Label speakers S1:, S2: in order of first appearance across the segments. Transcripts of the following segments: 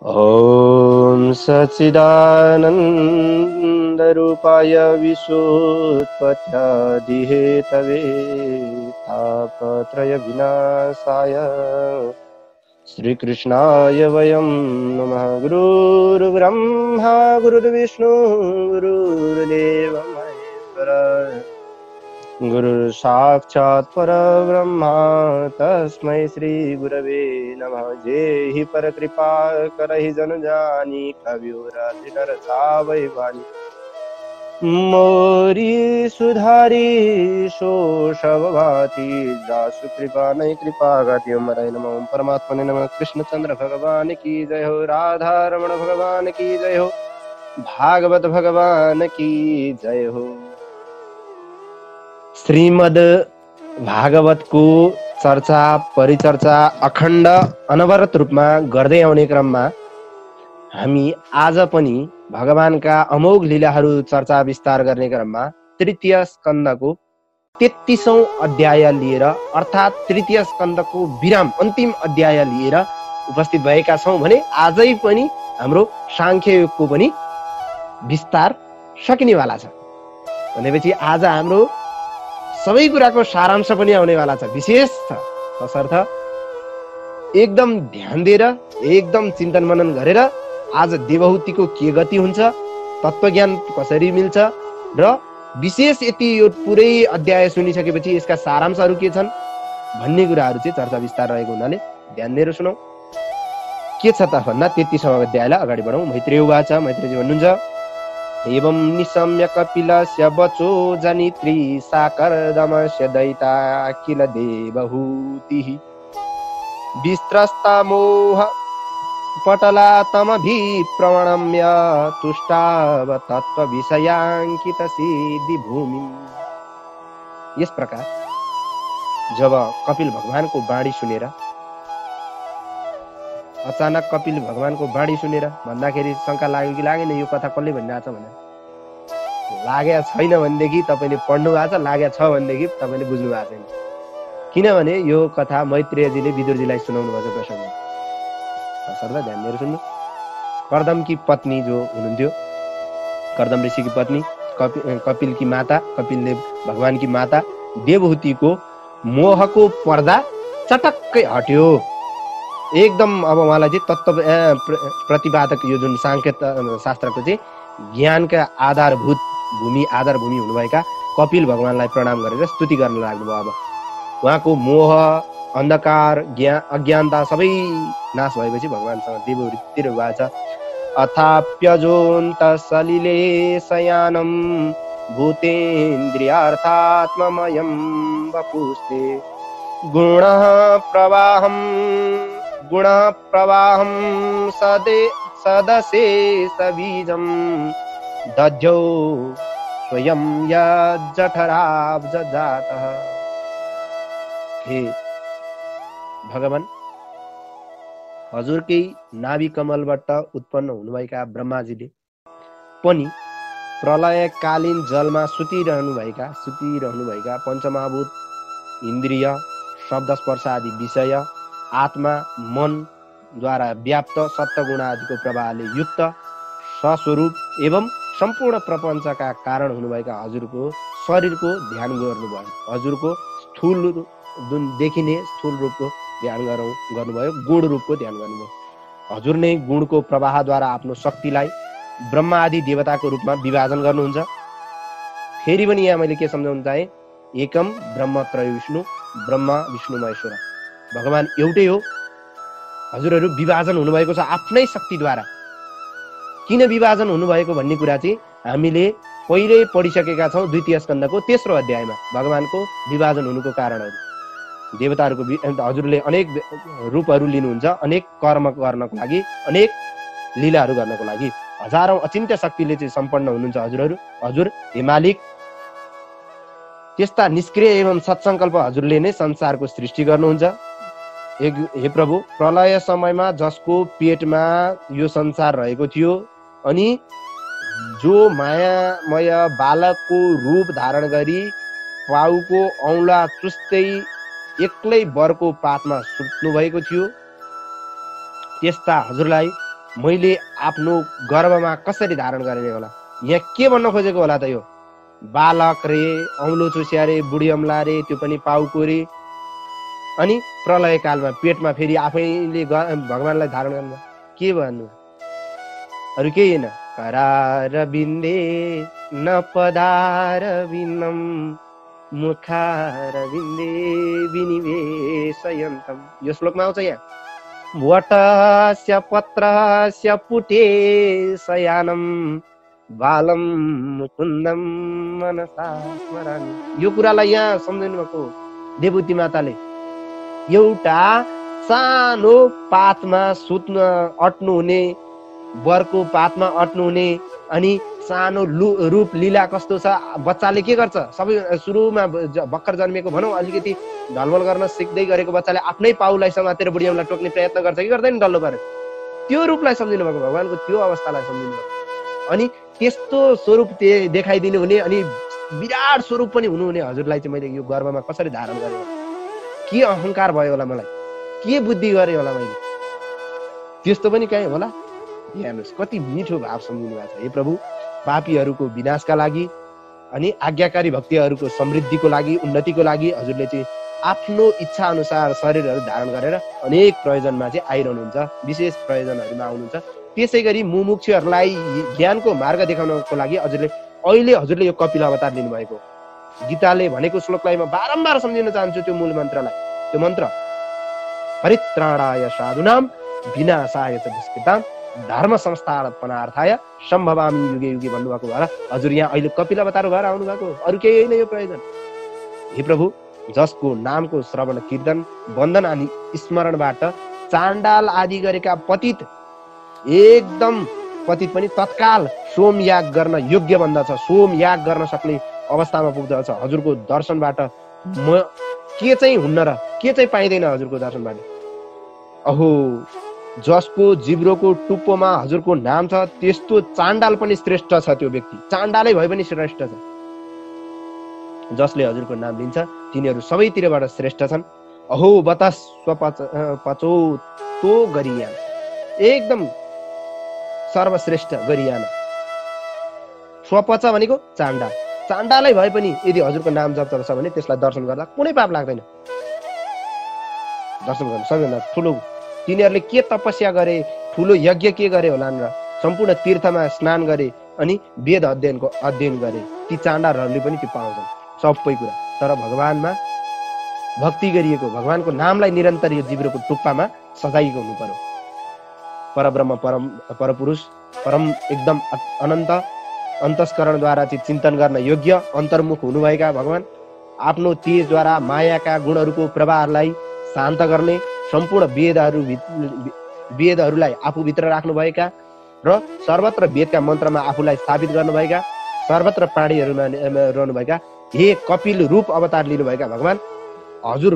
S1: ॐ सच्चिदानन्दरूपाय विश्वोत्पत्त्यादिहेतवे तापत्रयविनाशाय श्रीकृष्णाय वयं नमः। गुरुर्ब्रह्मा गुरुर्विष्णु गुरुर्देवो महेश्वरः गुरुः साक्षात् परब्रह्म तस्मै श्री गुरवे नमः। जेहि पर कृपा करहि जन जानी कवियो राधि नर छावै वाणी मोरी सुधारी सो सब भाती दासु कृपा नहीं कृपा गाति मराय नमः। ओम परमात्मने नमः। कृष्णचंद्र भगवान की जय हो। राधा रमण भगवान की जय हो। भागवत भगवान की जय हो। श्रीमद् भागवतको चर्चा परिचर्चा अखण्ड अनवरत रूपमा गर्दै आउने क्रममा हामी आज पनि भगवानका अमोघ लीलाहरू चर्चा विस्तार गर्ने क्रममा तृतीय स्कन्धको 33औं अध्याय लिएर अर्थात् तृतीय स्कन्धको विराम अन्तिम अध्याय लिएर उपस्थित भएका छौं भने आजै पनि हाम्रो सांख्य योगको पनि विस्तार सकिनेवाला छ। भनेपछि आज हाम्रो सबै कुराको सारांश पनि आउनेवाला छ। विशेष छ तसर्थ एकदम ध्यान दिएर एकदम चिन्तन मनन गरेर आज देवहूतिको के गति हुन्छ, तत्त्वज्ञान कसरी मिल्छ र विशेष यति यो पुरै अध्याय सुनिसकेपछि यसका सारांशहरू के छन् भन्ने कुराहरू चाहिँ चर्चा विस्तार रहेको हुनाले ध्यान दिएर सुनौ। के छ त भन्दा 33औं अध्यायलाई अगाडि बढौं। मैत्रेय उवाच, मैत्रेयजी भन्नुहुन्छ, एवं निशम्य कपिलस्य वचो जनित्री साकर्दमस्य दैता किल देवहूतिः विस्त्रस्ता मोह पटला तमभिप्रवणम्य तुष्टाव तत्व विषयांकित सिद्धि भूमि। यस प्रकार जब कपिल भगवानको वाणी सुनेर अचानक कपिल भगवानको वाणी सुनेर भन्दाखेरि शंका लाग्यो कि लागेन यो कथा कसले भनिरहेछ भनेर। लागेको छैन भनेदेखि तपाईले पढ्नु भएको छ, लागेको छ भनेदेखि तपाईले बुझ्नु भएको छैन। किनभने यो कथा मैत्रेयजीले विदुरजीलाई सुनाउनु भएको प्रसङ्ग। सर्दा ध्यान दिएर सुन्नु। कर्दमकी पत्नी जो हुनुहुन्थ्यो, कर्दम ऋषिकी पत्नी कपिलकी माता, कपिलले भगवानकी माता देवहूतिको मोहको पर्दा चटक्कै हट्यो। एकदम अब उहाँलाई चाहिँ तत्त्व प्रतिपादक यो जुन सांख्य शास्त्रको चाहिँ ज्ञानका आधारभूत भूमि हुनुभएका कपिल भगवानलाई प्रणाम गरेर स्तुति गर्न लाग्नुभयो। अब उहाँको मोह अन्धकार अज्ञानता सबै नाश भएपछि भगवानसँग देवहूतितिर भएको छ। अथाप्यजोन्त सलिले शयानं भूतेन्द्रियार्थात्ममयं वपुस्ते गुणः प्रवाहं सदशेष बीजं दध्यौ स्वयं यज्जठराब्जजातः। हे भगवान, हजुरकै नाभि कमलबाट उत्पन्न हुनुभएका ब्रह्माजीले पनि प्रलयकालीन जलमा सुतिरहनुभएका पञ्चमहाभूत इन्द्रिय शब्द स्पर्श आदि विषय आत्मा मनद्वारा व्याप्त सत्वगुण आदिको प्रभावले युक्त स्वस्वरूप एवं सम्पूर्ण प्रपञ्चका कारण हुनुभएका हजुरको शरीरको ध्यान गर्नुभयो। हजुरको स्थूल जुन देखिने स्थूल रूपको ध्यान गर्नुभयो, गुण रूपको ध्यान गर्नुभयो। हजुर नै गुणको प्रवाहद्वारा आफ्नो शक्तिलाई ब्रह्मा आदि देवताको रूपमा विभाजन गर्नुहुन्छ। फेरि पनि यहाँ मैले के सम्झाउन चाहे, एकम ब्रह्म त्रय विष्णु, ब्रह्मा विष्णु महेश्वर, भगवान एउटै हो। हजुरहरू विभाजन हुनुभएको छ आफ्नै शक्तिद्वारा। किन विभाजन हुनुभएको भन्ने कुरा चाहिँ हामीले पहिले पढिसकेका छौँ द्वितीय स्कन्धको तेस्रो अध्यायमा। भगवानको विभाजन हुनुको कारणहरू, देवताहरूको हजुरले अनेक रूपहरू लिनुहुन्छ, अनेक कर्म गर्नको लागि, अनेक लीलाहरू गर्नको लागि। हजारौं अचिन्त्य शक्तिले चाहिँ सम्पन्न हुनुहुन्छ हजुरहरू। हजुर हे मालिक, त्यस्ता निष्क्रिय एवं सत्सङ्कल्प हजुरले नै संसारको सृष्टि गर्नुहुन्छ। हे प्रभु, प्रलय समयमा जसको पेटमा यो संसार रहेको थियो अनि जो मायामय बालकको रूप धारण गरी पाउको औँला चुस्दै एक्लै बरको पातमा सुत्नु भएको थियो, त्यस्ता हजुरलाई मैले आफ्नो गर्भमा कसरी धारण गर्ने होला? यहाँ के भन्न खोजेको होला त? यो बालक रे, औलो चुस्या रे, बुढी अम्ला रे, त्यो पनि पाउको रे, अनि प्रलय कालमा पेटमा फेरि आफैले भगवानलाई धारण गर्नु के भन्नु? अरू केही होइन। करार बिन्दे न पदार विनम मुखार बिन्दे विनिवेशयन्तम। यो श्लोकमा आउँछ यहाँ। वटस्य पत्रस्य पुटे शयानम बालम मुकुन्दम मनसा स्मरामि। यो कुरालाई यहाँ सम्झिनु भएको देवती माताले। एउटा सानो पातमा सुत्न अट्नु हुने, बरको पातमा अट्नु हुने, अनि सानो रूप लीला कस्तो छ। बच्चाले के गर्छ? सबै सुरुमा भर्खर जन्मेको भनौँ अलिकति ढलमल गर्न सिक्दै गरेको बच्चाले आफ्नै पाउलाई समातेर बुढियालाई टोक्ने प्रयत्न गर्छ कि गर्दैन? डल्लो पारेर। त्यो रूपलाई सम्झिनु भएको, भगवानको त्यो अवस्थालाई सम्झिनु भएको। अनि त्यस्तो स्वरूप देखाइदिनु हुने, अनि विराट स्वरूप पनि हुनुहुने हजुरलाई चाहिँ मैले यो गर्भमा कसरी धारण गरेँ? के अहङ्कार भयो होला मलाई? के बुद्धि गरेँ होला मैले? त्यस्तो पनि कहीँ होला? हेर्नुहोस् कति मिठो भाव सम्झिनु भएको छ। हे प्रभु, पापीहरूको विनाशका लागि अनि आज्ञाकारी भक्तिहरूको समृद्धिको लागि, उन्नतिको लागि हजुरले चाहिँ आफ्नो इच्छा अनुसार शरीरहरू धारण गरेर अनेक प्रयोजनमा चाहिँ आइरहनुहुन्छ, विशेष प्रयोजनहरूमा आउनुहुन्छ। त्यसै गरी मुमुक्षुहरूलाई ज्ञानको मार्ग देखाउनको लागि हजुरले यो कपिल अवतार लिनुभएको। गीताले भनेको श्लोकलाई म बारम्बार सम्झिन चाहन्छु त्यो मूल मन्त्रलाई। त्यो मन्त्र परित्राणाय साधुनाम विनाशाय च दुष्कृताम धर्म संस्थापनार्थाय सम्भवामि युगे युगे भन्नुभएको भएर हजुर यहाँ अहिले कपिल अवतार भएर आउनु भएको। अरू केही होइन यो प्रयोजन। हे प्रभु, जसको नामको श्रवण कीर्तन वन्दन अनि स्मरणबाट चाण्डाल आदि गरेका पतित एकदम पतित पनि तत्काल सोमयाग गर्न योग्य बन्दछ, सोमयाग गर्न सक्ने अवस्थामा पुग्दछ। हजुरको दर्शनबाट म के चाहिँ हुन्न र के चाहिँ पाइँदैन हजुरको दर्शनबाट? अहो, जसको जिब्रोको टुप्पोमा हजुरको नाम छ त्यस्तो चाण्डाल पनि श्रेष्ठ छ। त्यो व्यक्ति चाण्डालै भए पनि श्रेष्ठ छ। जसले हजुरको नाम लिन्छ तिनीहरू सबैतिरबाट श्रेष्ठ छन्। अहो बता पचो तो गरियान, एकदम सर्वश्रेष्ठ गरियान। स्वपच भनेको चाण्डाल, चाण्डालै भए पनि यदि हजुरको नाम जप छ भने त्यसलाई दर्शन गर्दा कुनै पाप लाग्दैन। दर्शन गर्नु सबैभन्दा ठुलो। तिनीहरूले के तपस्या गरे, ठुलो यज्ञ के गरे होलान् र सम्पूर्ण तीर्थमा स्नान गरे अनि वेद अध्ययन गरे। ती चाण्डालहरूले पनि त्यो पाउँछन् सबै कुरा। तर भगवानमा भक्ति गरिएको, भगवानको नामलाई निरन्तर यो जिब्रोको टुप्पामा सजाइएको हुनु पर्यो। परब्रह्म, परपुरुष, परम एकदम अनन्त अन्तस्करणद्वारा चाहिँ चिन्तन गर्न योग्य अन्तर्मुख हुनुभएका भगवान आफ्नो तेजद्वारा मायाका गुणहरूको प्रवाहलाई शान्त गर्ने, सम्पूर्ण वेदहरूलाई आफूभित्र राख्नुभएका र सर्वत्र वेदका मन्त्रमा आफूलाई स्थापित गर्नुभएका, सर्वत्र प्राणीहरूमा रहनुभएका हे कपिल रूप अवतार लिनुभएका भगवान हजुर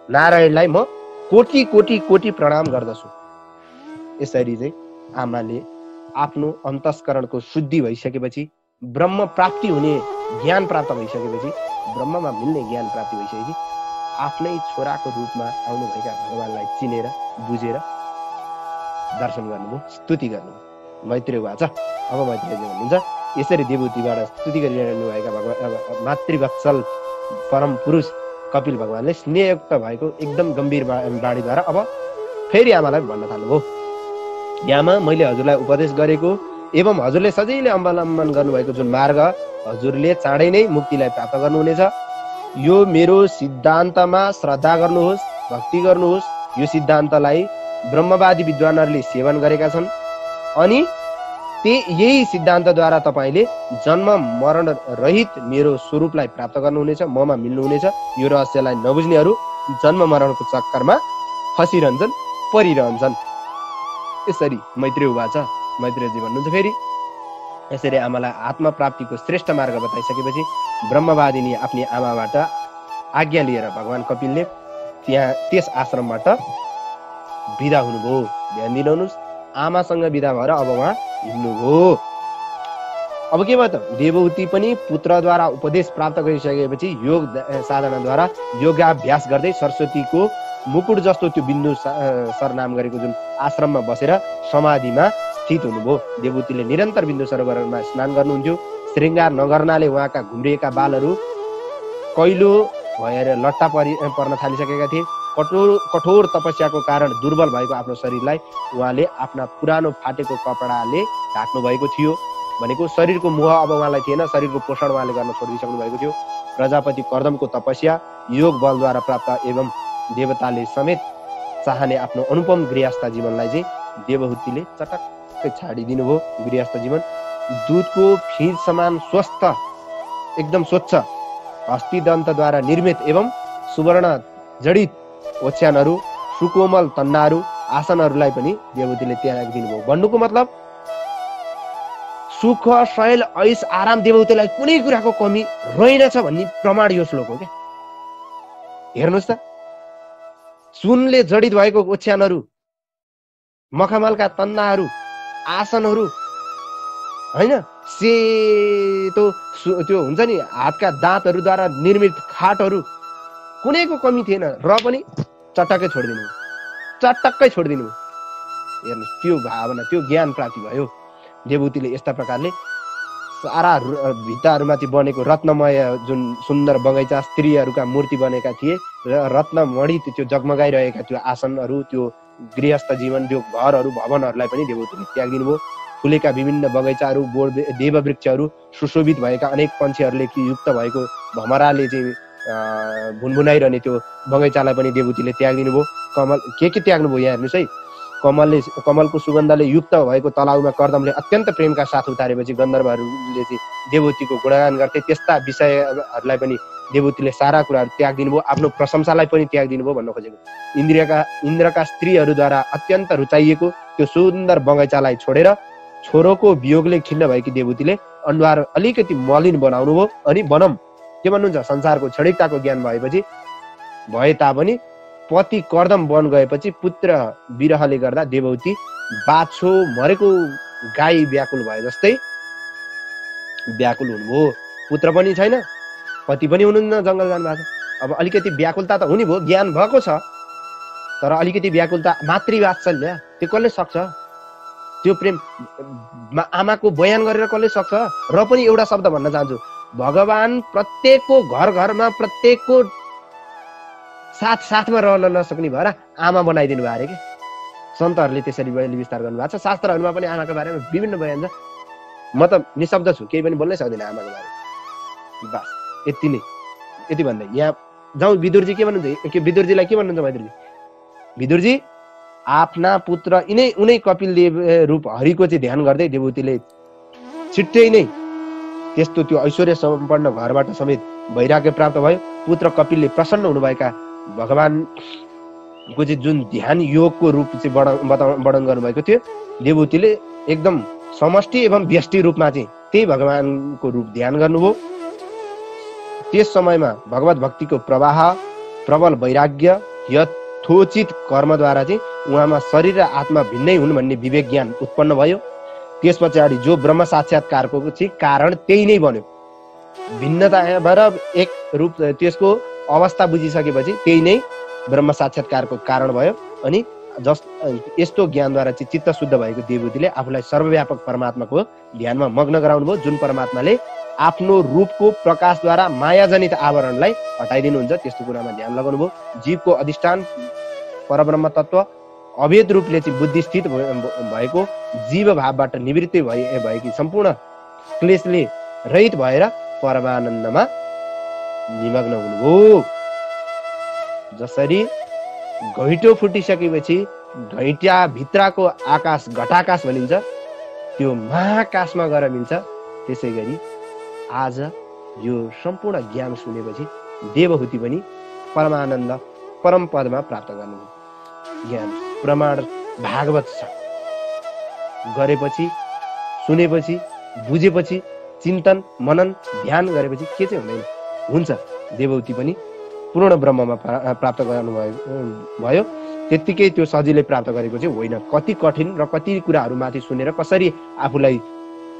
S1: नारायणलाई म कोटि कोटि कोटि प्रणाम गर्दछु। यसरी चाहिँ आमाले आफ्नो अन्तस्करणको शुद्धि भइसकेपछि, ब्रह्म प्राप्ति हुने ज्ञान प्राप्त भइसकेपछि, ब्रह्ममा मिल्ने ज्ञान प्राप्ति भइसकेपछि आफ्नै छोराको रूपमा आउनुभएका भगवानलाई चिनेर बुझेर दर्शन गर्नुभयो, स्तुति गर्नुभयो। मैत्रेय उवाच। अब मैत्रेयजी भन्नुहुन्छ यसरी देवहूतिबाट स्तुति गरिरहनु भएका भगवान मातृवत्सल परम पुरुष कपिल भगवानले स्नेहयुक्त भएको एकदम गम्भीर बाणीद्वारा अब फेरि आमालाई भन्न थाल्नुभयो। यामा, मैले हजुरलाई उपदेश गरेको एवं हजुरले सजिलै अवलम्बन गर्नुभएको जुन मार्ग, हजुरले चाँडै नै मुक्तिलाई प्राप्त गर्नुहुनेछ। यो मेरो सिद्धान्तमा श्रद्धा गर्नुहोस्, भक्ति गर्नुहोस्। यो सिद्धान्तलाई ब्रह्मवादी विद्वानहरूले सेवन गरेका छन् अनि यही सिद्धान्तद्वारा तपाईँले जन्म मरण रहित मेरो स्वरूपलाई प्राप्त गर्नुहुनेछ, ममा मिल्नुहुनेछ। यो रहस्यलाई नबुझ्नेहरू जन्म मरणको चक्करमा फसिरहन्छन्, परिरहन्छन्। यसरी मैत्रेय उवाच। मैत्रेयजी भन्नुहुन्छ फेरि यसरी आमालाई आत्मप्राप्तिको श्रेष्ठ मार्ग बताइसकेपछि ब्रह्मवादिनी आफ्नी आमाबाट आज्ञा लिएर भगवान कपिलले त्यस आश्रमबाट बिदा हुनुभयो। ध्यान दिनुहोस्, आमासँग बिदा भएर अब उहाँ हिँड्नुभयो। अब के भयो त? देवहूति पनि पुत्रद्वारा उपदेश प्राप्त गरिसकेपछि योग साधनाद्वारा योगाभ्यास गर्दै सरस्वतीको मुकुट जस्तो त्यो बिन्दु सर नाम गरेको जुन आश्रममा बसेर समाधिमा स्थित हुनुभयो। देवहूतिले निरन्तर बिन्दु सरोवरमा स्नान गर्नुहुन्थ्यो। श्रृङ्गार नगर्नाले उहाँका घुम्रिएका बालहरू कैलो भएर लट्टा पर्न थालिसकेका थिए। कठोर तपस्याको कारण दुर्बल भएको आफ्नो शरीरलाई उहाँले आफ्ना पुरानो फाटेको कपडाले ढाक्नु भएको थियो। भनेको शरीरको मोह अब उहाँलाई थिएन, शरीरको पोषण उहाँले गर्न छोडिदिसक्नु भएको थियो। प्रजापति कर्दमको तपस्या योग बलद्वारा प्राप्त एवं देवताले समेत चाहने आफ्नो अनुपम गृहस्थ जीवनलाई चाहिँ देवहूतिले चटक्कै छाडिदिनु भयो। गृहस्थ जीवन दुधको फिँज समान स्वस्थ एकदम स्वच्छ हस्तिदन्तद्वारा निर्मित एवं सुवर्ण जडित ओछ्यानहरू, सुकोमल तन्नाहरू, आसनहरूलाई पनि देवहूतिले त्यागिदिनु भयो। भन्नुको मतलब सुख शैल ऐश आराम देवहूतिलाई कुनै कुराको कमी रहेनछ भन्ने प्रमाण यो श्लोक हो क्या। हेर्नुहोस् त, सुनले जडित भएको ओछ्यानहरू, मखमलका तन्नाहरू, आसनहरू, होइन सेतो त्यो हुन्छ नि हातका दाँतहरूद्वारा निर्मित खाटहरू, कुनैको कमी थिएन र पनि चटक्कै छोडिदिनु। हेर्नुहोस् त्यो भावना, त्यो ज्ञान प्राप्ति भयो। देवहूतिले यस्ता प्रकारले सारा भित्ताहरूमाथि बनेको रत्नमय जुन सुन्दर बगैँचा स्त्रीहरूका मूर्ति बनेका थिए र रत्नमणि त्यो जगमगाइरहेका त्यो आसनहरू, त्यो गृहस्थ जीवन, त्यो घरहरू, भवनहरूलाई पनि देवहूतिले त्यागिदिनु भयो। फुलेका विभिन्न बगैँचाहरू, बोट देववृक्षहरू, सुशोभित भएका अनेक पन्छीहरूले युक्त भएको भमराले चाहिँ भुनभुनाइरहने त्यो बगैँचालाई पनि देवहूतिले त्यागिदिनु भयो। कमल के त्याग्नुभयो यहाँ हेर्नुहोस् है। कमलको सुगन्धले युक्त भएको तलाउमा कर्दमले अत्यन्त प्रेमका साथ उतारेपछि गन्धर्वहरूले चाहिँ देवहूतिको गुणगान गर्थे। त्यस्ता विषयहरूलाई पनि देवहूतिले सारा कुराहरू त्यागिदिनु भयो। आफ्नो प्रशंसालाई पनि त्यागिदिनु भयो भन्न खोजेको। इन्द्रका स्त्रीहरूद्वारा अत्यन्त रुचाइएको त्यो सुन्दर बगैँचालाई छोडेर छोरोको वियोगले खिन्न भएकी देवहूतिले अनुहार अलिकति मलिन बनाउनु भयो। अनि बनम के भन्नुहुन्छ, संसारको क्षणिकताको ज्ञान भए तापनि पति कर्दम वन गएपछि पुत्र विरहले गर्दा देवहूति बाछो मरेको गाई व्याकुल भए जस्तै व्याकुल हुनुभयो। पुत्र पनि छैन, पति पनि हुनुहुन्न, जङ्गल जानुभएको छ। अब अलिकति व्याकुलता त हुने भयो, ज्ञान भएको छ, तर अलिकति व्याकुलता, मातृवात्सल्य त्यो कसले सक्छ? त्यो प्रेम आमाको बयान गरेर कसले सक्छ? र पनि एउटा शब्द भन्न चाहन्छु, भगवान प्रत्येकको घर घरमा प्रत्येकको साथमा रहन नसक्ने भएर आमा बनाइदिनु भयो अरे कि सन्तहरूले त्यसरी विस्तार गर्नुभएको छ। शास्त्रहरूमा पनि आमाको बारेमा विभिन्न बयान छ। म त निशब्द छु, केही पनि बोल्नै सक्दिनँ आमाको बारेमा। बस यति नै, यति भन्दै यहाँ जाउँ। विदुरजी के भन्नुहुन्छ? विदुरजीलाई के भन्नुहुन्छ मैत्रीजी? विदुरजी आफ्ना पुत्र उनै कपिल देव रूप हरिको चाहिँ ध्यान गर्दै देवहूतिले छिट्टै नै त्यस्तो त्यो ऐश्वर्य सम्पन्न घरबाट समेत वैराग्य प्राप्त भयो। पुत्र कपिलले प्रसन्न हुनुभएका भगवानको चाहिँ जुन ध्यान योगको रूप चाहिँ वर्णन गर्नुभएको थियो, देवहूतिले एकदम समष्टि एवं व्यष्टि रूपमा चाहिँ त्यही भगवानको रूप ध्यान गर्नुभयो। त्यस समयमा भगवत भक्तिको प्रवाह, प्रबल वैराग्य, यथोचित कर्मद्वारा चाहिँ उहाँमा शरीर र आत्मा भिन्नै हुन् भन्ने विवेक ज्ञान उत्पन्न भयो। त्यस पछाडि जो ब्रह्म साक्षात्कारको चाहिँ कारण त्यही नै बन्यो। भिन्नता भएर एक रूप त्यसको अवस्था बुझिसकेपछि त्यही नै ब्रह्म साक्षात्कारको कारण भयो। अनि यस्तो ज्ञानद्वारा चाहिँ चित्त शुद्ध भएको देवहूतिले आफूलाई सर्वव्यापक परमात्माको ध्यानमा मग्न गराउनु भयो, जुन परमात्माले आफ्नो रूपको प्रकाशद्वारा मायाजनित आवरणलाई हटाइदिनुहुन्छ। त्यस्तो कुरामा ध्यान लगाउनु भयो। जीवको अधिष्ठान परब्रह्म तत्व अभेद रूपले चाहिँ बुद्धिस्थित भएको जीव भावबाट निवृत्ति भएकी सम्पूर्ण क्लेशले रहित भएर परमानन्दमा निमग्न हुनुभयो। जसरी घैँटो फुटिसकेपछि घैँटा भित्रको आकाश घटाकाश भनिन्छ, त्यो महाकाशमा गएर मिल्छ। त्यसै गरी आज यो सम्पूर्ण ज्ञान सुनेपछि देवहूति पनि परमानन्द परम पदमा प्राप्त गर्नुभयो। ज्ञान प्रमाण भागवत छ, गरेपछि, सुनेपछि, बुझेपछि, चिन्तन मनन ध्यान गरेपछि के चाहिँ हुँदैन? हुन्छ। देवहूति पनि पूर्ण ब्रह्ममा प्राप्त गर्नुभयो। त्यत्तिकै त्यो सजिलै प्राप्त गरेको चाहिँ होइन। कति कठिन र कति कुराहरू माथि सुनेर कसरी आफूलाई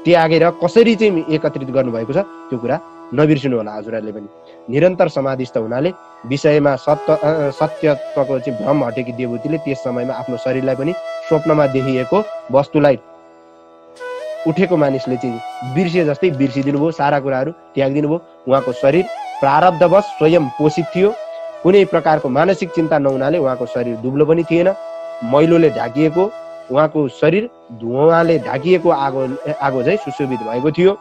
S1: त्यागेर कसरी चाहिँ एकत्रित गर्नुभएको छ त्यो कुरा नबिर्सिनु होला हजुरहरूले पनि। निरन्तर समाधिस्थ हुनाले विषयमा सत्यत्वको चाहिँ भ्रम हटेकी देवहूतिले त्यस समयमा आफ्नो शरीरलाई पनि स्वप्नमा देखिएको वस्तुलाई उठेको मानिसले चाहिँ बिर्सिए जस्तै बिर्सिदिनु भयो, सारा कुराहरू त्यागिदिनु भयो। उहाँको शरीर प्रारब्धवश स्वयं पोषित थियो, कुनै प्रकारको मानसिक चिन्ता नहुनाले उहाँको शरीर दुब्लो पनि थिएन, मैलोले ढाकिएको उहाँको शरीर धुवाँले ढाकिएको आगो झै सुशोभित भएको थियो।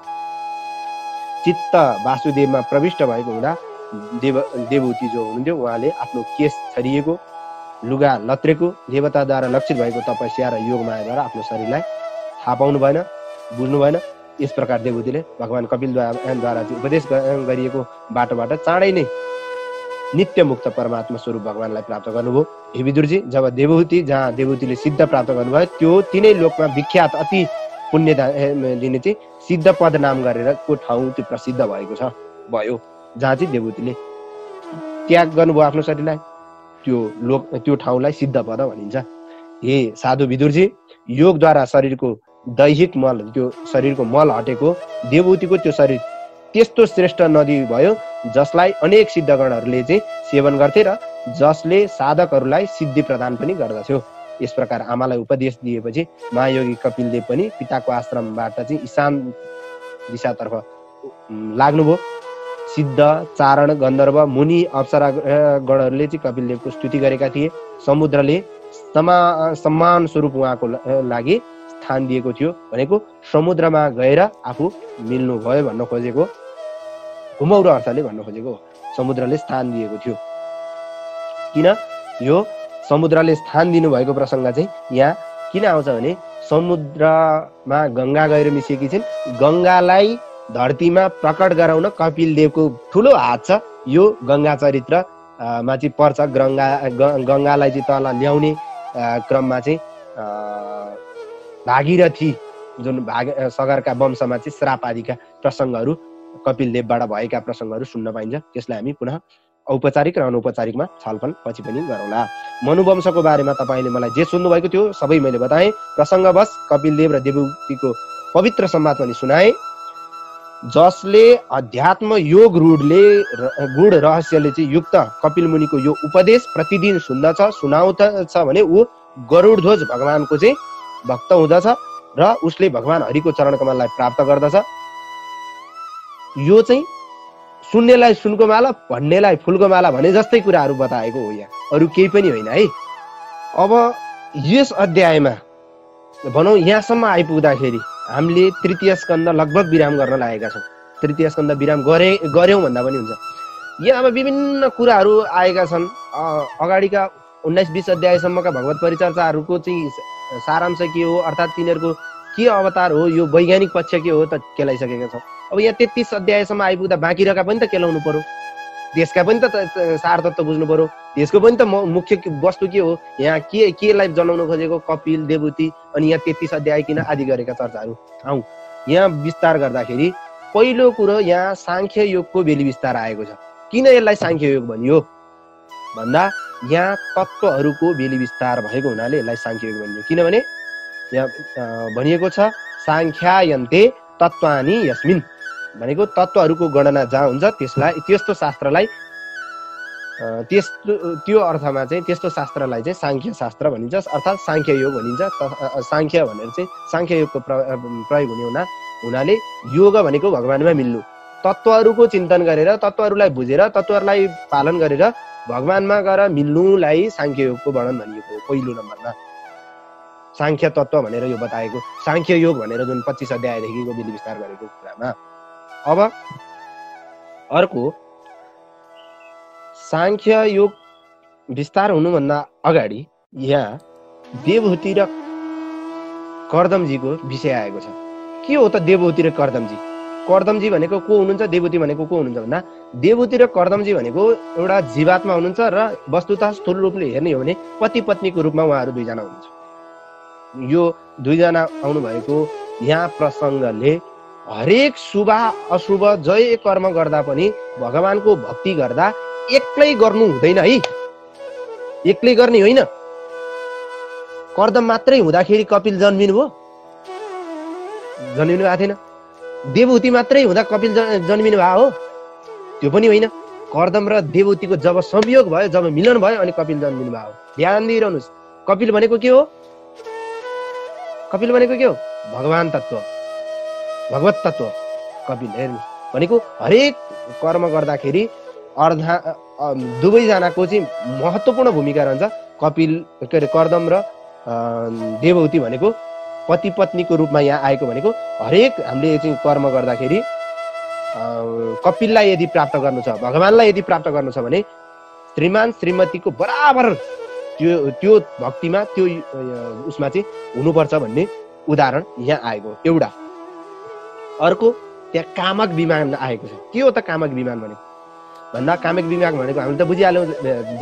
S1: चित्त वासुदेवमा प्रविष्ट भएको हुँदा देवहूति जो हुनुहुन्थ्यो उहाँले आफ्नो केश छरिएको, लुगा लत्रेको, देवताद्वारा लक्षित भएको तपस्या र योग मायाद्वारा आफ्नो शरीरलाई थाहा पाउनु भएन, बुझ्नु भएन। यस प्रकार देवहूतिले भगवान कपिलद्वारा उपदेश गरिएको बाटोबाट चाँडै नै नित्य मुक्त परमात्मा स्वरूप भगवानलाई प्राप्त गर्नुभयो। हे विदुरजी, जब देवहूति जहाँ देवहूतिले सिद्ध प्राप्त गर्नुभयो त्यो तिनै लोकमा विख्यात अति पुण्य दिने चाहिँ सिद्ध पद नाम गरेरको ठाउँ त्यो प्रसिद्ध भएको छ भयो, जहाँ चाहिँ देवहूतिले त्याग गर्नुभयो आफ्नो शरीरलाई, त्यो ठाउँलाई सिद्ध पद भनिन्छ। हे साधु विदुरजी, योगद्वारा शरीरको दैहिक मल, त्यो शरीरको मल हटेको देवहूतिको त्यो शरीर त्यस्तो श्रेष्ठ नदी भयो जसलाई अनेक सिद्धगणहरूले चाहिँ सेवन गर्थे र जसले साधकहरूलाई सिद्धि प्रदान पनि गर्दथ्यो। यस प्रकार आमालाई उपदेश दिएपछि महायोगी कपिलदेव पनि पिताको आश्रमबाट चाहिँ ईशान दिशातर्फ लाग्नुभयो। सिद्ध, चारण, गन्धर्व, मुनि, अप्सरा गणहरूले चाहिँ कपिलदेवको स्तुति गरेका थिए। समुद्रले सम्मान स्वरूप उहाँको लागि स्थान दिएको थियो, भनेको समुद्रमा गएर आफू मिल्नु भयो भन्न खोजेको, घुमौरो अर्थले भन्न खोजेको हो। समुद्रले स्थान दिएको थियो। किन यो समुद्रले स्थान दिनुभएको प्रसङ्ग चाहिँ यहाँ किन आउँछ भने समुद्रमा गङ्गा गएर मिसिएकी छिन्, गङ्गालाई धरतीमा प्रकट गराउन कपिलदेवको ठुलो हात छ। यो गङ्गा चरित्र मा चाहिँ पर्छ। गङ्गालाई चाहिँ तल ल्याउने क्रममा चाहिँ भागीरथी जुन सगरका वंशमा चाहिँ श्राप आदिका प्रसङ्गहरू कपिलदेवबाट भएका प्रसङ्गहरू सुन्न पाइन्छ। त्यसलाई हामी पुनः औपचारिक र अनौपचारिकमा छलफल पछि पनि गरौँला। मनुवंशको बारेमा तपाईँले मलाई जे सुन्नु भएको थियो सबै मैले बताएँ। प्रसङ्गवश कपिलदेव र देवहूतिको पवित्र संवाद पनि सुनाए, जसले अध्यात्म योग गुण रहस्यले चाहिँ युक्त कपिल मुनिको यो उपदेश प्रतिदिन सुन्दछ, सुनाउँछ भने ऊ गरुडध्वज भगवानको चाहिँ भक्त हुँदछ र उसले भगवान हरिको चरण कमललाई प्राप्त गर्दछ। यो चाहिँ सुन्नेलाई सुनको माला, भन्नेलाई फुलको माला भने जस्तै कुराहरू बताएको हो, यहाँ अरू केही पनि होइन है। अब यस अध्यायमा भनौँ यहाँसम्म आइपुग्दाखेरि हामीले तृतीय स्कन्द लगभग विराम गर्न लागेका छौँ। तृतीय स्कन्द विराम गऱ्यौँ भन्दा पनि हुन्छ। यहाँ अब विभिन्न कुराहरू आएका छन्। अगाडिका 19-20 अध्यायसम्मका भगवत परिचर्चाहरूको चाहिँ सारांश के हो, अर्थात् तिनीहरूको के अवतार हो, यो वैज्ञानिक पक्ष के हो त केलाइसकेका छौँ। अब यहाँ 33 अध्यायसम्म आइपुग्दा बाँकी रहेका पनि त केलाउनु पर्यो, त्यसका पनि त सारतत्व बुझ्नु पर्यो, त्यसको पनि त मुख्य वस्तु के हो, यहाँ केलाई जनाउन खोजेको कपिल देवहूति, अनि यहाँ 33 अध्याय किन आदि गरेका चर्चाहरू आउँ। यहाँ विस्तार गर्दाखेरि पहिलो कुरो यहाँ साङ्ख्य योगको बेली विस्तार आएको छ। किन यसलाई साङ्ख्य योग भनियो भन्दा यहाँ तत्त्वहरूको बेली विस्तार भएको हुनाले यसलाई साङ्ख्य योग भनियो। किनभने यहाँ भनिएको छ साङ्ख्यायन्ते तत्त्वानि यस्मिन्, भनेको तत्त्वहरूको गणना जहाँ हुन्छ त्यस्तो शास्त्रलाई त्यो अर्थमा चाहिँ त्यस्तो शास्त्रलाई चाहिँ साङ्ख्य शास्त्र भनिन्छ, अर्थात् साङ्ख्य योग भनिन्छ। साङ्ख्य भनेर चाहिँ साङ्ख्य योगको प्रयोग हुनाले योग भनेको भगवानमा मिल्नु, तत्त्वहरूको चिन्तन गरेर, तत्त्वहरूलाई बुझेर, तत्त्वहरूलाई पालन गरेर भगवानमा गएर मिल्नुलाई साङ्ख्य योगको वर्णन भनिएको हो। पहिलो नम्बरमा साङ्ख्य तत्त्व भनेर यो बताएको, साङ्ख्य योग भनेर जुन 25 अध्यायदेखिको विधि विस्तार गरेको कुरामा। अब अर्को साङ्ख्य योग विस्तार हुनुभन्दा अगाडि यहाँ देवहूति र कर्दमजीको विषय आएको छ। के हो त देवहूति र कर्दमजी? कर्दमजी भनेको को हुनुहुन्छ, देवहूति भनेको को हुनुहुन्छ भन्दा देवहूति र कर्दमजी भनेको एउटा जीवात्मा हुनुहुन्छ र वस्तुतः स्थूल रूपले हेर्ने हो भने पति पत्नीको रूपमा उहाँहरू दुईजना हुनुहुन्छ। यो दुईजना आउनु भएको यहाँ प्रसङ्गले हरेक शुभ अशुभ जय कर्म गर्दा पनि भगवानको भक्ति गर्दा एक्लै गर्नु हुँदैन है, एक्लै गर्ने होइन। कर्दम मात्रै हुँदाखेरि कपिल जन्मिनु भएको थिएन, देवहूति मात्रै हुँदा कपिल जन्मिनु भएको हो त्यो पनि होइन। कर्दम र देवहूतिको जब संयोग भयो, जब मिलन भयो अनि कपिल जन्मिनु भयो। ध्यान दिइरहनुहोस्, कपिल भनेको के हो? कपिल भनेको के हो? भगवान तत्व, भगवत तत्व। कपिल हेर्नुहोस् भनेको हरेक कर्म गर्दाखेरि दुवैजनाको चाहिँ महत्त्वपूर्ण भूमिका रहन्छ। कपिल के अरे कर्दम र देवहूति भनेको पति पत्नीको रूपमा यहाँ आएको भनेको हरेक हामीले चाहिँ कर्म गर्दाखेरि कपिललाई यदि प्राप्त गर्नु छ, भगवानलाई यदि प्राप्त गर्नु छ भने श्रीमान श्रीमतीको बराबर त्यो भक्तिमा त्यो उसमा चाहिँ हुनुपर्छ भन्ने उदाहरण यहाँ आएको एउटा। अर्को त्यहाँ कामक विमान आएको छ। के हो त कामक विमान भनेको भन्दा कामक विमान भनेको हामीले त बुझिहाल्यौँ,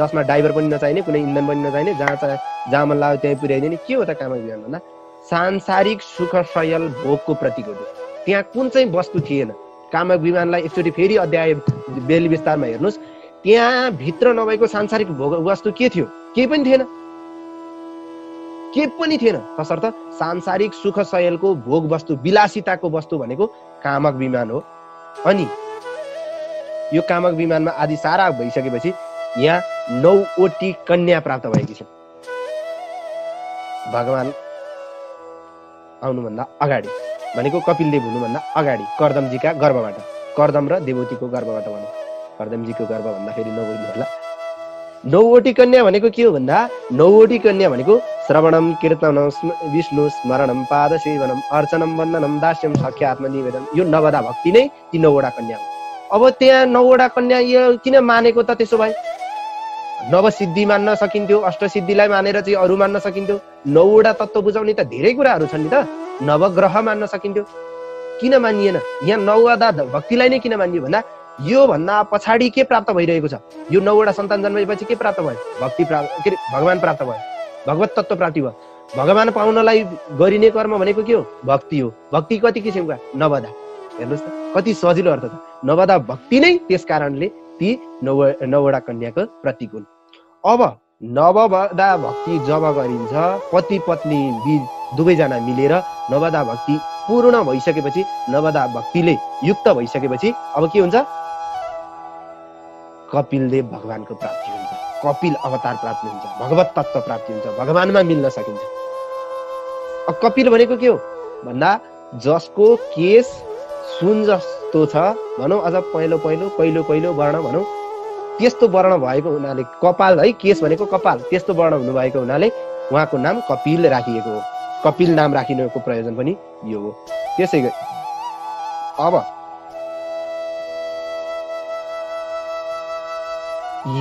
S1: जसमा ड्राइभर पनि नचाहिने, कुनै इन्धन पनि नचाहिने, जहाँ मन लाग्यो त्यहीँ पुर्याइदिने। के हो त कामक विमान भन्दा सांसारिक सुख सयल भोगको प्रतीक हो। त्यहाँ कुन चाहिँ वस्तु थिएन। कामक विमानलाई एकचोटि फेरि अध्याय बेली विस्तारमा हेर्नुहोस्, त्यहाँ भित्र नभएको सांसारिक भोग वस्तु के थियो? केही पनि थिएन, केही पनि थिएन। तसर्थ सांसारिक सुख सयलको भोग वस्तु, विलासिताको वस्तु भनेको कामक विमान हो। अनि यो कामक विमानमा आदि सारा भइसकेपछि यहाँ 9वटी कन्या प्राप्त भएकी छन् भगवान आउनुभन्दा अगाडि, भनेको कपिलदेव हुनुभन्दा अगाडि कर्दमजीका गर्भबाट, कर्दम र देवहूतिको गर्भबाट भनौँ। कर्दमजीको गर्भ भन्दाखेरि नबोल्नु होला। 9वटी कन्या भनेको के हो भन्दा 9वटी कन्या भनेको श्रवणम कीर्तनम विष्णु स्मरणम पाद सेवनम अर्चनम वन्दनम दास्यम सख्य आत्मनिवेदन। यो नवदा भक्ति नै ती 9वटा कन्या हो। अब त्यहाँ 9वटा कन्या यो किन मानेको त? त्यसो भए नवसिद्धि मान्न सकिन्थ्यो, अष्टसिद्धिलाई मानेर चाहिँ अरू मान्न सकिन्थ्यो। 9वटा तत्त्व बुझाउने त धेरै कुराहरू छन् नि त। नवग्रह मान्न सकिन्थ्यो, किन मानिएन? यहाँ 9वटा भक्तिलाई नै किन मानियो भन्दा यो भन्दा पछाडि के प्राप्त भइरहेको छ? यो 9वटा सन्तान जन्मेपछि के प्राप्त भयो? भक्ति प्राप्त, के अरे भगवान प्राप्त भयो, भगवत तत्त्व प्राप्ति भयो। भगवान पाउनलाई गरिने कर्म भनेको के हो? भक्ति हो। भक्ति कति किसिमका? नवदा। हेर्नुहोस् त कति सजिलो अर्थ छ। नवदा भक्ति नै त्यस कारणले ती 9वटा कन्याको प्रतीक हुन्। अब नवदा भक्ति जब गरिन्छ, पति पत्नी दुवैजना मिलेर नवदा भक्ति पूर्ण भइसकेपछि, नवदा भक्तिले युक्त भइसकेपछि अब के हुन्छ? कपिलदेव भगवानको प्राप्ति हुन्छ, कपिल अवतार प्राप्ति हुन्छ, भगवत तत्त्व प्राप्ति हुन्छ, भगवानमा मिल्न सकिन्छ। अब कपिल भनेको के हो भन्दा जसको केश सुन जस्तो छ भनौँ, अझ पहिलो कैलो वर्ण भनौँ, त्यस्तो वर्ण भएको हुनाले कपाल है, केश भनेको कपाल, त्यस्तो वर्ण हुनुभएको हुनाले उहाँको नाम कपिल राखिएको हो। कपिल नाम राखिनुको प्रयोजन पनि यो हो। त्यसै गरी अब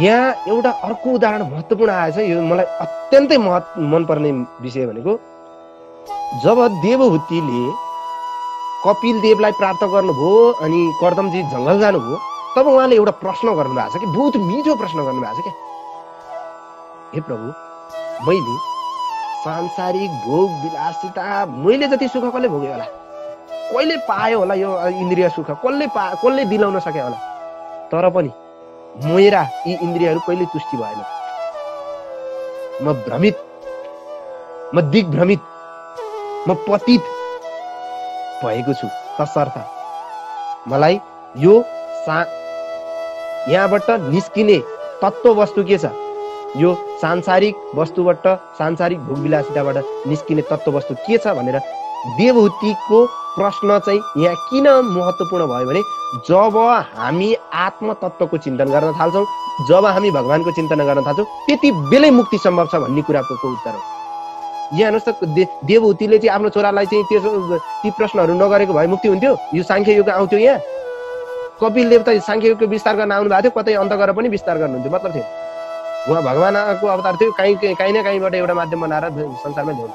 S1: यहाँ एउटा अर्को उदाहरण महत्त्वपूर्ण आएछ। यो मलाई अत्यन्तै मनपर्ने विषय भनेको जब देवहूतिले कपिलदेवलाई प्राप्त गर्नुभयो अनि कर्दमजी जङ्गल जानुभयो, तब उहाँले एउटा प्रश्न गर्नुभएको छ कि बहुत मिठो प्रश्न गर्नुभएको छ क्या। हे प्रभु, मैले सांसारिक भोग विलासिता मैले जति सुख कसले भोग्यो होला, कहिले पायो होला यो इन्द्रिय सुख, कसले दिलाउन सके होला, तर पनि मेरा यी इन्द्रियहरू कहिले तुष्टि भएन। म भ्रमित, म दिग्भ्रमित, म पतित भएको छु। तसर्थ मलाई यो यहाँबाट निस्किने तत्त्व वस्तु के छ? यो सांसारिक वस्तुबाट, सांसारिक भोगविलासिताबाट निस्किने तत्त्व वस्तु के छ भनेर देवहूतिको प्रश्न चाहिँ यहाँ किन महत्त्वपूर्ण भयो भने जब हामी आत्म तत्त्वको चिन्तन गर्न थाल्छौँ, जब हामी भगवानको चिन्तन गर्न थाल्छौँ, त्यति बेलै मुक्ति सम्भव छ भन्ने कुराको उत्तर हो। यहाँ हेर्नुहोस् त, देवहूतिले चाहिँ आफ्नो छोरालाई चाहिँ ती प्रश्नहरू नगरेको भए मुक्ति हुन्थ्यो? यो साङ्ख्य युग आउँथ्यो? यहाँ कपिलदेव त साङ्ख्य युगको विस्तार गर्न आउनु भएको थियो, कतै अन्त गरेर पनि विस्तार गर्नुहुन्थ्यो, मतलब थियो। उहाँ भगवानको अवतार थियो, काहीँ न काहीँबाट एउटा माध्यम बनाएर संसारमा ल्याउनु।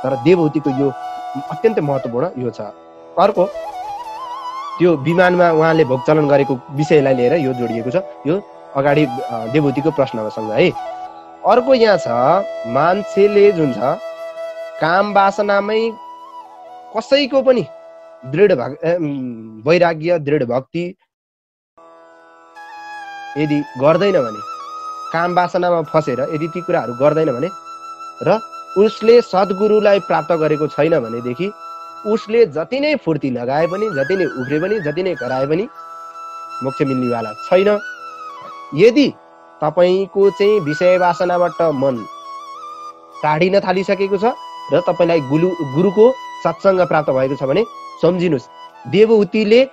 S1: तर देवहूतिको यो अत्यन्तै महत्त्वपूर्ण यो छ। अर्को त्यो विमानमा उहाँले भोग चलन गरेको विषयलाई लिएर यो जोडिएको छ, यो अगाडि देवहूतिको प्रश्नसँग है। अर्को यहाँ छ, मान्छेले जुन छ काम वासनामै कसैको पनि दृढ वैराग्य, दृढ भक्ति यदि गर्दैन भने, काम वासनामा फसेर यदि ती कुराहरू गर्दैन भने र उसले सद्गुरुलाई प्राप्त गरेको छैन भनेदेखि उसले जति नै फुर्ती लगाए पनि, जति नै उफ्रे पनि, जति नै कराए पनि मोक्ष मिल्नेवाला छैन यदि तपाईको चाहिँ विषय वासनाबाट मन टाढिन थालिसकेको छ र तपाईलाई गुरुको सत्संग प्राप्त भएको छ भने सम्झिनुस्, देवहूतिले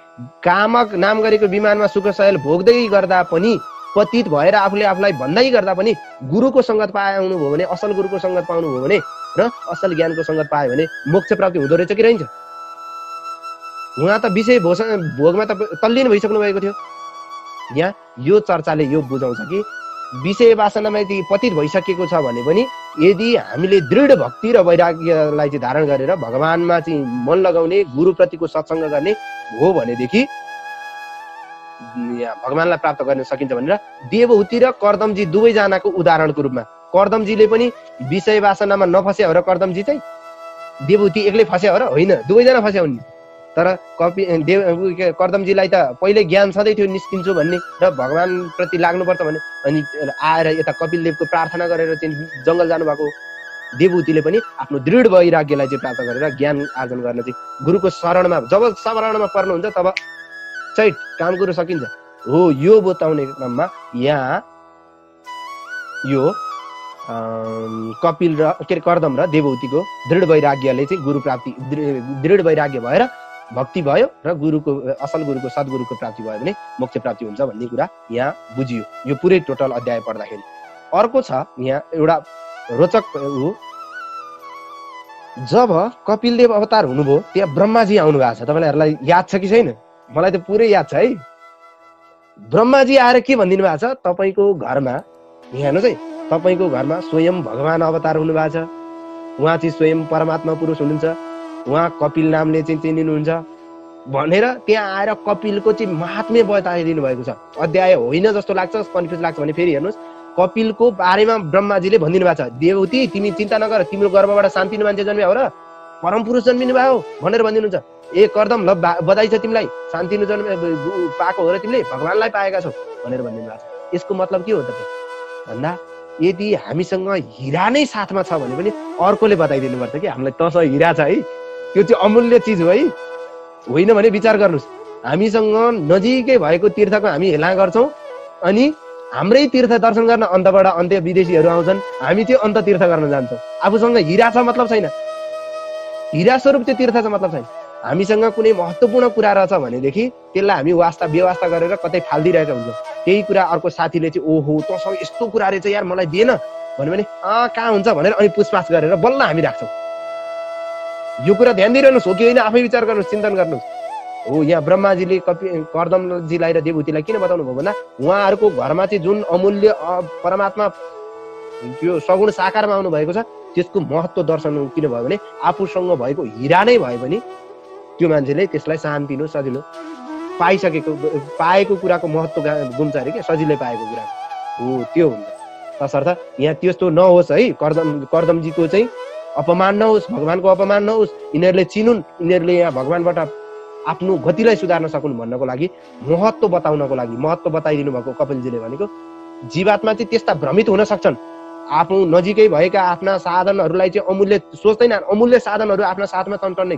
S1: कामक नाम गरेको विमानमा सुख शयल भोग्दै गर्दा पनि, पतित भएर आफूले आफूलाई भन्दै गर्दा पनि गुरुको संगत पाउनु भयो भने, असल गुरुको संगत पाउनु भयो भने र असल ज्ञानको संगत पायो भने मोक्ष प्राप्ति हुँदो रहेछ कि रहन्छ। उहाँ त विषय भोगमा त तल्लीन भइसक्नु भएको थियो। यहाँ यो चर्चाले यो बुझाउँछ कि विषय वासनामा यदि पतित भइसकेको छ भने पनि यदि हामीले दृढ भक्ति र वैराग्यलाई चाहिँ धारण गरेर भगवानमा चाहिँ मन लगाउने, गुरुप्रतिको सत्संग गर्ने हो भनेदेखि यहाँ भगवानलाई प्राप्त गर्न सकिन्छ भनेर देवहूति र कर्दमजी दुवैजनाको उदाहरणको रूपमा, कर्दमजीले पनि विषय वासनामा नफस्या हो र कर्दमजी चाहिँ, देवहूति एक्लै फस्या हो र होइन, दुवैजना फस्या हुन्। तर कर्दमजीलाई त पहिले ज्ञान छँदै थियो निस्किन्छु भन्ने र भगवान प्रति लाग्नुपर्छ भने, अनि आएर यता कपिलदेवको प्रार्थना गरेर चाहिँ जङ्गल जानुभएको। देवहूतिले पनि आफ्नो दृढ वैराग्यलाई चाहिँ प्राप्त गरेर ज्ञान आर्जन गर्न चाहिँ गुरुको शरणमा, जब शरणमा पर्नुहुन्छ तब चाहिँ काम कुरो सकिन्छ हो। यो बताउने क्रममा यहाँ यो कपिल र कर्दम र देवहूतिको दृढ वैराग्यले चाहिँ गुरु प्राप्ति, दृढ वैराग्य भएर भक्ति भयो र गुरुको, असल गुरुको, सद्गुरुको प्राप्ति भयो भने मोक्ष प्राप्ति हुन्छ भन्ने कुरा यहाँ बुझियो यो पुरै टोटल अध्याय पढ्दाखेरि। अर्को छ यहाँ एउटा रोचक हो, जब कपिलदेव अवतार हुनुभयो त्यहाँ ब्रह्माजी आउनु भएको छ। तपाईँहरूलाई याद छ कि छैन? मलाई त पुरै याद छ है। ब्रह्माजी आएर के भनिदिनु भएको छ, तपाईँको घरमा, यहाँ हेर्नुहोस् है, तपाईँको घरमा स्वयं भगवान अवतार हुनुभएको छ। उहाँ चाहिँ स्वयं परमात्मा पुरुष हुनुहुन्छ, उहाँ कपिल नामले चाहिँ चिनिनुहुन्छ भनेर त्यहाँ आएर कपिलको चाहिँ महात्म्य बताइदिनु भएको छ। अध्याय होइन जस्तो लाग्छ, कन्फ्युज लाग्छ भने फेरि हेर्नुहोस्, कपिलको बारेमा ब्रह्माजीले भनिदिनु भएको छ, देवहूति तिमी चिन्ता नगर, तिम्रो गर्भबाट शान्तिनु मान्छे जन्मिया हो र परम पुरुष जन्मिनु भयो भनेर भनिदिनुहुन्छ। ए कर्दम ल बधाई छ तिमीलाई, शान्तिनु जन्म पाएको हो र तिमीले भगवानलाई पाएका छौ भनेर भनिदिनु भएको छ। यसको मतलब के हो त भन्दा, यदि हामीसँग हिरा नै साथमा छ भने पनि अर्कोले बताइदिनु पर्छ कि हामीलाई तसँग हिरा छ है, त्यो चाहिँ अमूल्य चिज हो है। होइन भने विचार गर्नुहोस्, हामीसँग नजिकै भएको तीर्थको हामी हेला गर्छौँ अनि हाम्रै तीर्थ दर्शन गर्न अन्तबाट अन्त्य विदेशीहरू आउँछन्, हामी त्यो अन्त तीर्थ गर्न जान्छौँ। आफूसँग हिरा छ मतलब छैन, हिरा स्वरूप त्यो तीर्थ छ मतलब छैन। हामीसँग कुनै महत्त्वपूर्ण कुरा रहेछ भनेदेखि त्यसलाई हामी वास्ता व्यवस्था गरेर कतै फालिदिरहेका हुन्छौँ। त्यही कुरा अर्को साथीले चाहिँ ओहो तँसँग यस्तो कुरा रहेछ यार मलाई दिएन भन्यो भने कहाँ हुन्छ भनेर अनि पुछपाछ गरेर बल्ल हामी राख्छौँ। यो कुरा ध्यान दिइरहनुहोस्, हो कि होइन आफै विचार गर्नुहोस्, चिन्तन गर्नुहोस्। हो यहाँ ब्रह्माजीले कर्दमजीलाई र देवहूतिलाई किन बताउनु भयो भन्दा, उहाँहरूको घरमा चाहिँ जुन अमूल्य परमात्मा त्यो सगुण साकारमा आउनु भएको छ त्यसको महत्त्व दर्शन किन भयो भने आफूसँग भएको हिरा नै भयो भने त्यो मान्छेले त्यसलाई शान्तिनु सजिलो पाएको कुराको महत्त्व गुम्छ अरे क्या, सजिलै पाएको कुरा हो त्यो हुन्छ। तसर्थ यहाँ त्यस्तो नहोस् है, कर्दमजीको चाहिँ अपमान नहोस्, भगवानको अपमान नहोस्, यिनीहरूले चिनुन्, यिनीहरूले यहाँ भगवानबाट आफ्नो गतिलाई सुधार्न सकुन् भन्नको लागि, महत्त्व बताउनको लागि महत्त्व बताइदिनु भएको कपिलजीले भनेको जीवात्मा चाहिँ त्यस्ता भ्रमित हुन सक्छन्। आफू नजिकै भएका आफ्ना साधनहरूलाई चाहिँ अमूल्य सोच्दैन, अमूल्य साधनहरू आफ्ना साथमा टन्टन्ने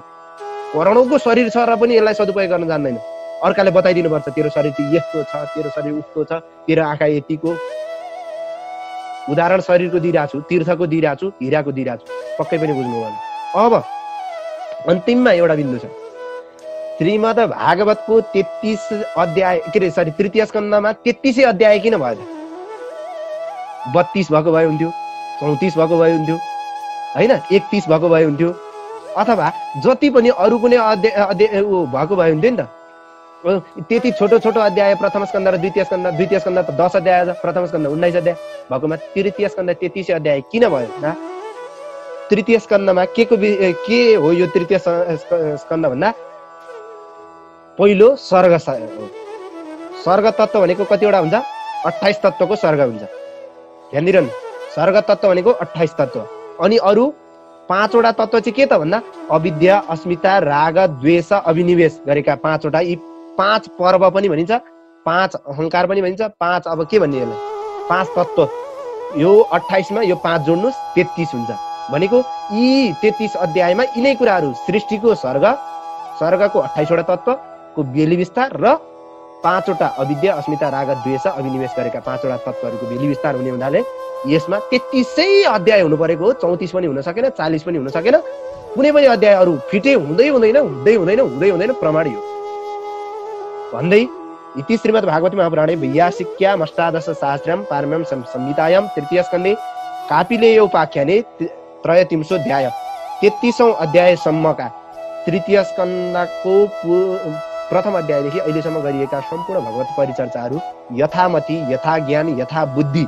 S1: करोडौँको शरीर छ र पनि यसलाई सदुपयोग गर्न जान्दैन। अर्काले बताइदिनु पर्छ तेरो शरीर चाहिँ यस्तो छ, तेरो शरीर उस्तो छ, तेरो आँखा यतिको। उदाहरण शरीरको दिइरहेको छु, तीर्थको दिइरहेको छु, हिराको दिइरहेको छु, पक्कै पनि बुझ्नु होला। अब अन्तिममा एउटा बिन्दु छ, श्रीमद् भागवतको 33 अध्याय तृतीय स्कन्धमा 33 अध्याय किन भयो? 32 भएको भए हुन्थ्यो, 34 भएको भए हुन्थ्यो होइन, 31 भएको भए हुन्थ्यो, अथवा जति पनि अरू कुनै अध्याय भएको भए हुन्थ्यो नि त। त्यति छोटो छोटो अध्याय प्रथम स्कन्ध र द्वितीय स्कन्ध त 10 अध्याय छ, प्रथम स्कन्ध 19 अध्याय भएकोमा तृतीय स्कन्ध 33 अध्याय किन भयो ना? तृतीय स्कन्धमा के हो यो तृतीय स्कन्ध भन्दा पहिलो स्वर्ग तत्त्व भनेको कतिवटा हुन्छ? 28 तत्त्वको स्वर्ग हुन्छ। ध्यान दिइरहनु, स्वर्ग तत्त्व भनेको 28 तत्त्व, अनि अरू 5 वटा तत्त्व चाहिँ के त भन्दा अविद्या, अस्मिता, राग, द्वेष, अभिनिवेश गरेका 5 वटा, यी 5 पर्व पनि भनिन्छ, 5 अहंकार पनि भनिन्छ, 5 अब के भन्ने यसलाई 5 तत्त्व। यो 28 मा यो 5 जोड्नुस् 33 हुन्छ भनेको यी 33 अध्यायमा यिनै कुराहरू सृष्टिको स्वर्गको 28 वटा तत्त्वको बेली विस्तार र 5वटा अविद्या अस्मिता राग द्वेष अभिनिवेश गरेका 5वटा तत्त्वहरूको बेली विस्तार हुने हुनाले यसमा 33 अध्याय हुनु परेको हो। 34 पनि हुन सकेन, 40 पनि हुन सकेन। कुनै पनि अध्याय अरू फिटे हुँदैन प्रमाण यो भन्दै इति श्रीमद् भागवती महापुराणे वैयासिक्याम् अष्टादश सहस्रम पारम्यम संहितायां तृतीय स्कन्धे कापिलेय उपाख्याने त्रयत्रिंशोऽध्याय 33औं अध्यायसम्मका तृतीय स्कन्धको प्रथम अध्यायदेखि अहिलेसम्म गरिएका सम्पूर्ण भगवत परिचर्चाहरू यथामति, यथा ज्ञान, यथा बुद्धि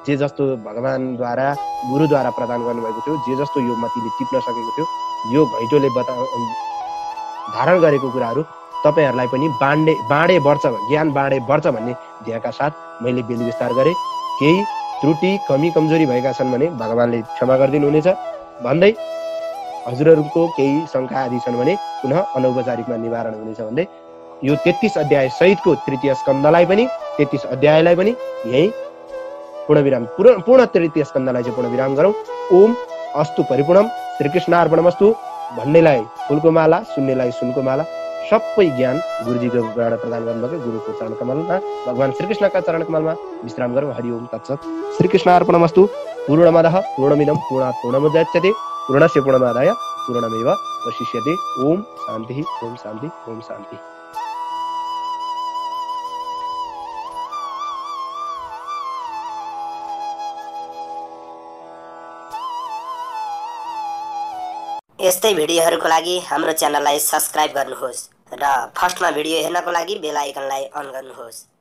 S1: जे जस्तो भगवानद्वारा गुरुद्वारा प्रदान गर्नुभएको थियो, जे जस्तो यो मतिले टिप्न सकेको थियो, यो घैँटोले धारण गरेको कुराहरू तपाईहरूलाई पनि बाँडे बढ्छ, ज्ञान बाँडे बढ्छ भन्ने ध्येयका साथ मैले बेली विस्तार गरेँ। केही त्रुटि कमी कमजोरी भएका छन् भने भगवानले क्षमा गरिदिनु हुनेछ भन्दै हजुरहरूको केही शङ्का आदि छन् भने पुनः अनौपचारिकमा निवारण हुनेछ भन्दै यो 33 अध्याय सहितको तृतीय स्कन्धलाई पनि 33 अध्यायलाई पनि यही पूर्णविराम पूर्ण तृतीय स्कन्धलाई चाहिँ पूर्णविराम गरौँ। ओम अस्तु परिपूर्णम श्रीकृष्णार्पणमस्तु भन्नेलाई फुलको माला, सुन्नेलाई सुनको माला। सबै ज्ञान गुरुजीकोबाट प्रदान गर्नुभएको गुरुको चरण कमलमा, भगवान श्रीकृष्णका चरण कमलमा विश्राम गरौँ। हरि ओम तत्सत्। श्रीकृष्णार्पणमस्तु। पूर्णमदः पूर्णमिदं पूर्णात् पूर्णमुदच्यते पूर्णस्य पूर्णमादाय पूर्णमेव वशिष्यते। ओम शान्ति, ओम शान्ति, ओम शान्ति।
S2: यस्तै भिडियोहरूको लागि हाम्रो च्यानललाई सब्स्क्राइब गर्नुहोस् र फर्स्टमा भिडियो हेर्नको लागि बेल आइकनलाई अन गर्नुहोस्।